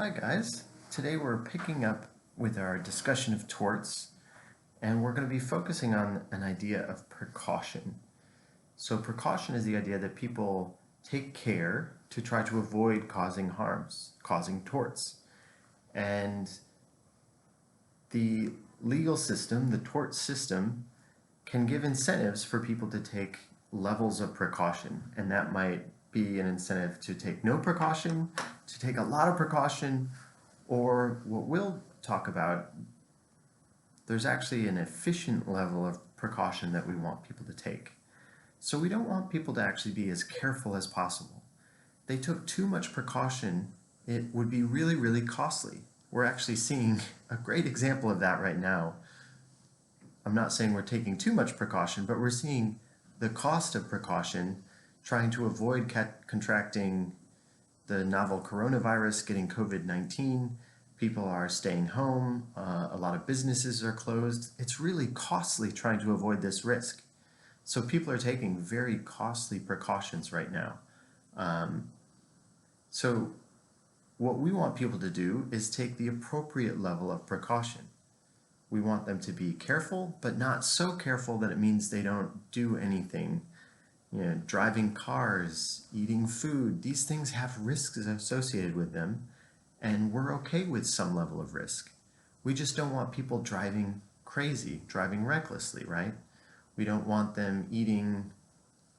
Hi guys, today we're picking up with our discussion of torts, and we're going to be focusing on an idea of precaution. So precaution is the idea that people take care to try to avoid causing harms, causing torts. And the legal system, the tort system, can give incentives for people to take levels of precaution, and that might be an incentive to take no precaution, to take a lot of precaution, or what we'll talk about, there's actually an efficient level of precaution that we want people to take. So we don't want people to actually be as careful as possible. They took too much precaution, it would be really, really costly. We're actually seeing a great example of that right now. I'm not saying we're taking too much precaution, but we're seeing the cost of precaution, trying to avoid contracting the novel coronavirus, getting COVID-19. People are staying home. A lot of businesses are closed. It's really costly trying to avoid this risk. So people are taking very costly precautions right now. So what we want people to do is take the appropriate level of precaution. We want them to be careful, but not so careful that it means they don't do anything. Driving cars, eating food, these things have risks associated with them, and we're okay with some level of risk. We just don't want people driving crazy, driving recklessly, right? We don't want them eating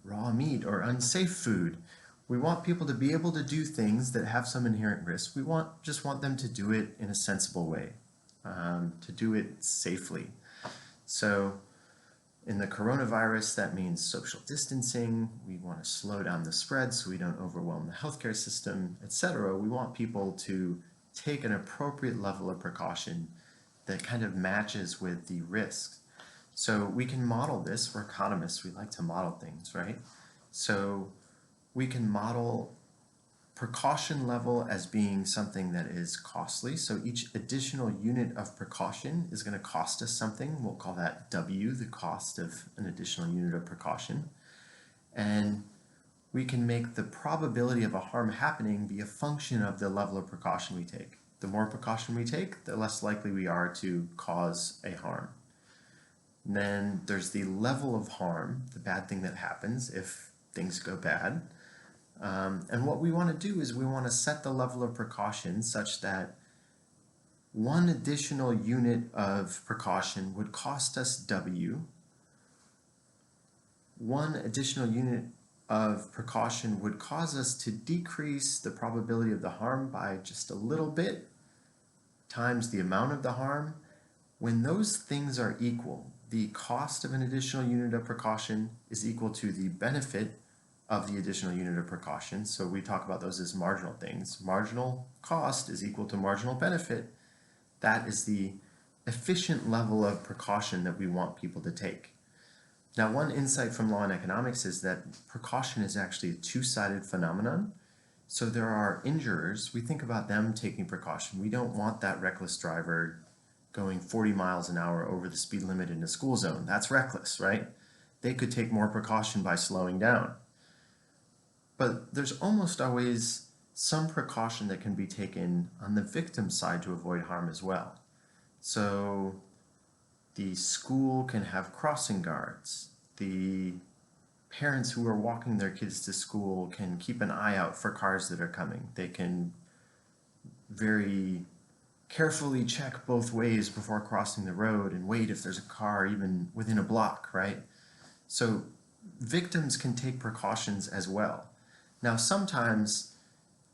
raw meat or unsafe food. We want people to be able to do things that have some inherent risk. We just want them to do it in a sensible way, to do it safely. So in the coronavirus, that means social distancing. We want to slow down the spread so we don't overwhelm the healthcare system, etc. We want people to take an appropriate level of precaution that kind of matches with the risks. So we can model this. We're economists. We like to model things, right? So we can model precaution level as being something that is costly. So each additional unit of precaution is going to cost us something. We'll call that W, the cost of an additional unit of precaution. And we can make the probability of a harm happening be a function of the level of precaution we take. The more precaution we take, the less likely we are to cause a harm. And then there's the level of harm, the bad thing that happens if things go bad. And what we want to do is we want to set the level of precaution such that one additional unit of precaution would cost us W. One additional unit of precaution would cause us to decrease the probability of the harm by just a little bit times the amount of the harm. When those things are equal, the cost of an additional unit of precaution is equal to the benefit of the additional unit of precaution. So we talk about those as marginal things. Marginal cost is equal to marginal benefit. That is the efficient level of precaution that we want people to take. Now, one insight from law and economics is that precaution is actually a two-sided phenomenon. So there are injurers. We think about them taking precaution. We don't want that reckless driver going 40 miles an hour over the speed limit in a school zone. That's reckless, right? They could take more precaution by slowing down. But there's almost always some precaution that can be taken on the victim side to avoid harm as well. So the school can have crossing guards. The parents who are walking their kids to school can keep an eye out for cars that are coming. They can very carefully check both ways before crossing the road and wait if there's a car even within a block, right? So victims can take precautions as well. Now, sometimes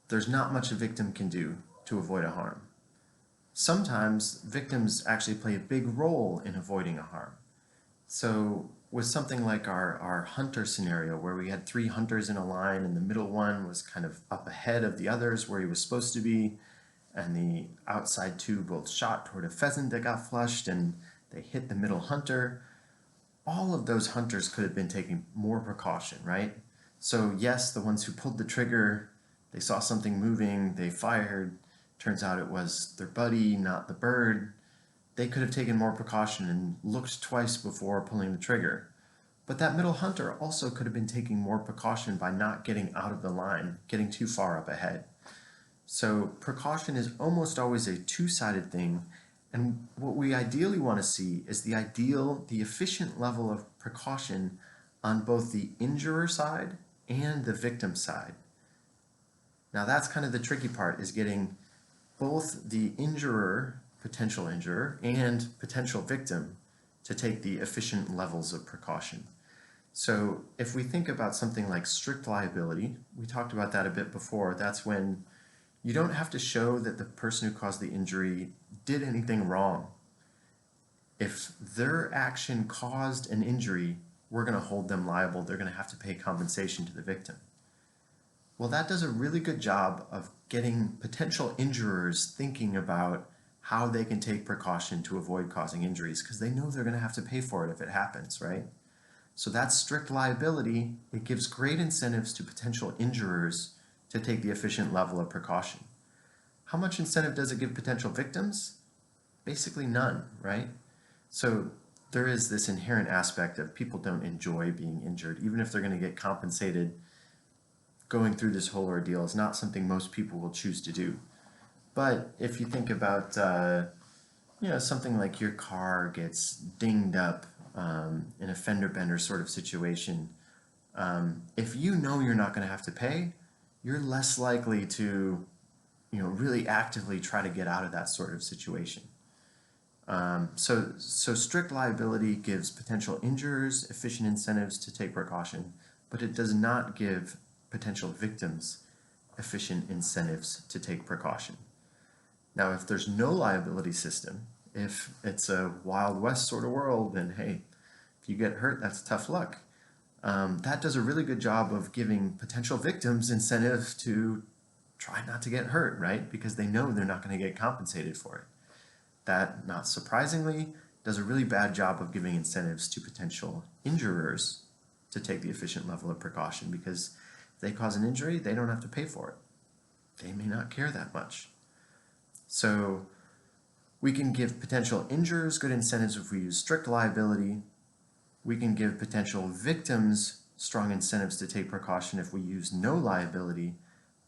there's not much a victim can do to avoid a harm. Sometimes victims actually play a big role in avoiding a harm. So with something like our hunter scenario, where we had 3 hunters in a line and the middle one was kind of up ahead of the others where he was supposed to be, and the outside 2 both shot toward a pheasant that got flushed and they hit the middle hunter, all of those hunters could have been taking more precaution, right? So yes, the ones who pulled the trigger, they saw something moving, they fired. Turns out it was their buddy, not the bird. They could have taken more precaution and looked twice before pulling the trigger. But that middle hunter also could have been taking more precaution by not getting out of the line, getting too far up ahead. So precaution is almost always a two-sided thing, and what we ideally want to see is the efficient level of precaution on both the injurer side and the victim side. Now that's kind of the tricky part, is getting both the injurer, potential injurer, and potential victim to take the efficient levels of precaution. So if we think about something like strict liability, we talked about that a bit before. That's when you don't have to show that the person who caused the injury did anything wrong. If their action caused an injury, we're going to hold them liable. They're going to have to pay compensation to the victim. Well, that does a really good job of getting potential injurers thinking about how they can take precaution to avoid causing injuries, because they know they're going to have to pay for it if it happens, right? So that's strict liability. It gives great incentives to potential injurers to take the efficient level of precaution. How much incentive does it give potential victims? Basically none, right? So there is this inherent aspect of people don't enjoy being injured, even if they're going to get compensated. Going through this whole ordeal is not something most people will choose to do. But if you think about something like your car gets dinged up in a fender bender sort of situation, if you know you're not going to have to pay, you're less likely to really actively try to get out of that sort of situation. So strict liability gives potential injurers efficient incentives to take precaution, but it does not give potential victims efficient incentives to take precaution. Now, if there's no liability system, if it's a Wild West sort of world, then hey, if you get hurt, that's tough luck. That does a really good job of giving potential victims incentive to try not to get hurt, right? Because they know they're not going to get compensated for it. That, not surprisingly, does a really bad job of giving incentives to potential injurers to take the efficient level of precaution, because if they cause an injury, they don't have to pay for it. They may not care that much. So we can give potential injurers good incentives if we use strict liability. We can give potential victims strong incentives to take precaution if we use no liability.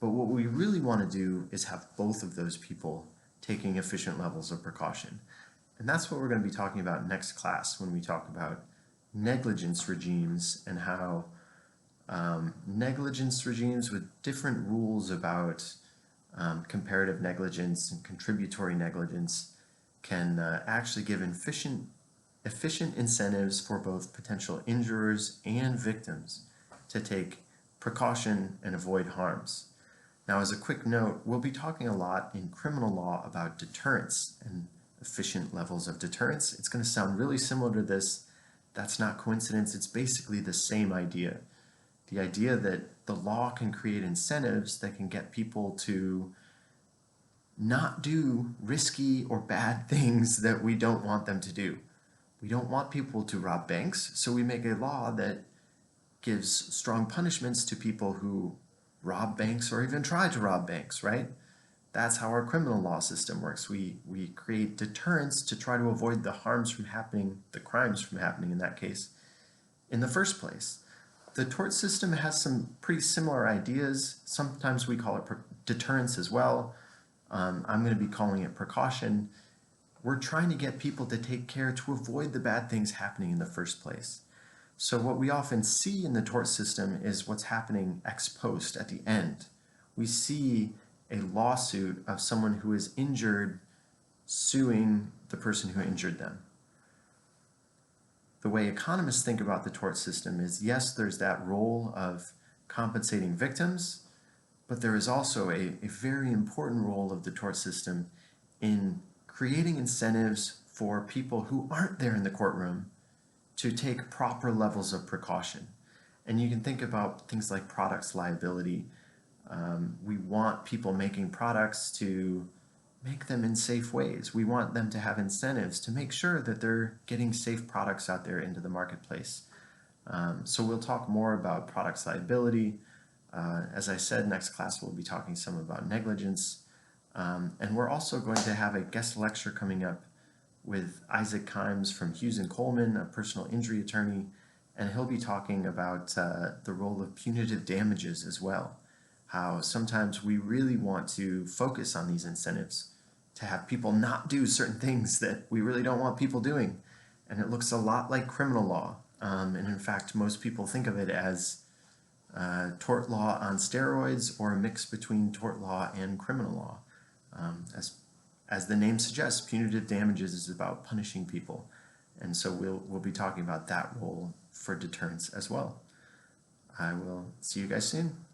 But what we really want to do is have both of those people taking efficient levels of precaution. And that's what we're going to be talking about next class when we talk about negligence regimes and how negligence regimes with different rules about comparative negligence and contributory negligence can actually give efficient incentives for both potential injurers and victims to take precaution and avoid harms. Now, as a quick note, we'll be talking a lot in criminal law about deterrence and efficient levels of deterrence. It's going to sound really similar to this. That's not coincidence. It's basically the same idea. The idea that the law can create incentives that can get people to not do risky or bad things that we don't want them to do. We don't want people to rob banks, so we make a law that gives strong punishments to people who rob banks or even try to rob banks, right? That's how our criminal law system works. We create deterrence to try to avoid the harms from happening, the crimes from happening in that case, in the first place. The tort system has some pretty similar ideas. Sometimes we call it deterrence as well. I'm going to be calling it precaution. We're trying to get people to take care to avoid the bad things happening in the first place. So what we often see in the tort system is what's happening ex post at the end. We see a lawsuit of someone who is injured suing the person who injured them. The way economists think about the tort system is, yes, there's that role of compensating victims, but there is also a very important role of the tort system in creating incentives for people who aren't there in the courtroom to take proper levels of precaution. And you can think about things like products liability. We want people making products to make them in safe ways. We want them to have incentives to make sure that they're getting safe products out there into the marketplace. So we'll talk more about products liability. As I said, next class we'll be talking some about negligence. And we're also going to have a guest lecture coming up with Isaac Kimes from Hughes & Coleman, a personal injury attorney, and he'll be talking about the role of punitive damages as well. how sometimes we really want to focus on these incentives to have people not do certain things that we really don't want people doing. And it looks a lot like criminal law. And in fact, most people think of it as tort law on steroids, or a mix between tort law and criminal law. As the name suggests, punitive damages is about punishing people. And so we'll be talking about that role for deterrence as well. I will see you guys soon.